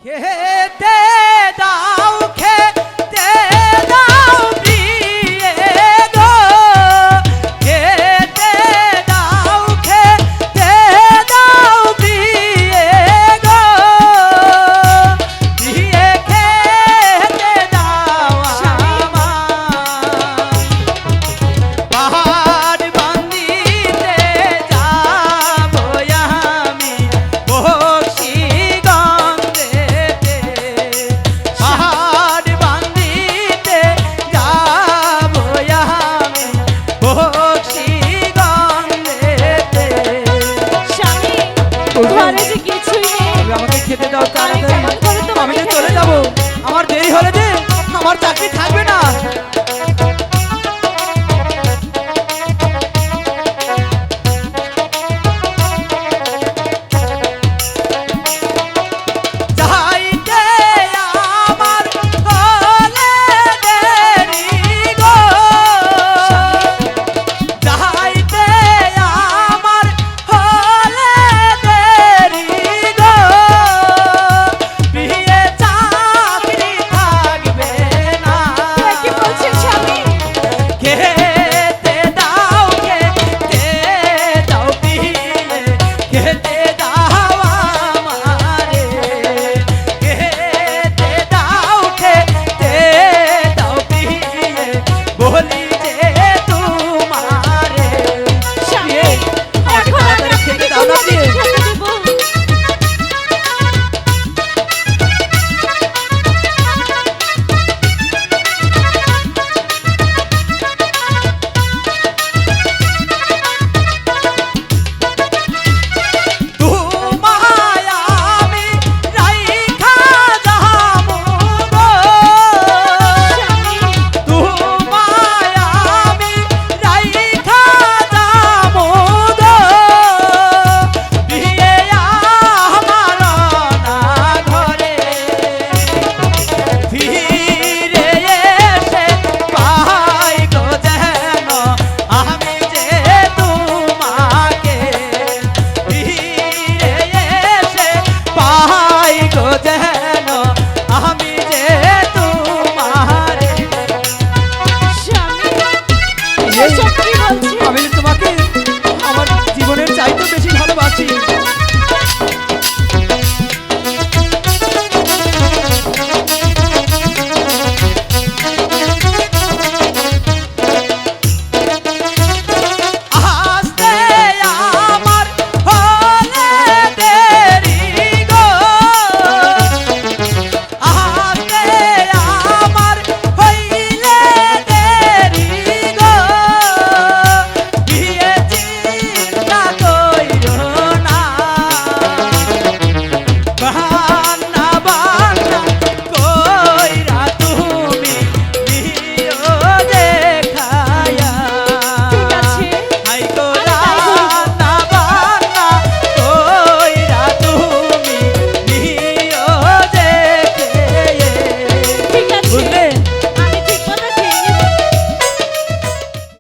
খেতে দাও খেতে দাও প্রিয়ে গো, খেতে দাও খেতে দাও প্রিয়ে গো, প্রিয়ে খেতে দাও আমার। পাহাড় বান্দিতে যাবো আমি বক্সিগঞ্জেতে, পাহাড় বান্দিতে যাবো আমি বক্সিগঞ্জেতে। স্বামী, ঘরে যে কিছুই নেই। তবে আমাকে খেতে দাও আমি তাড়াতাড়ি, কেমন করে তোমাকে আমি যে খেতে চলে দেব? যাবো, আমার দেরি হলে যে আমার চাকরি থাকবে না।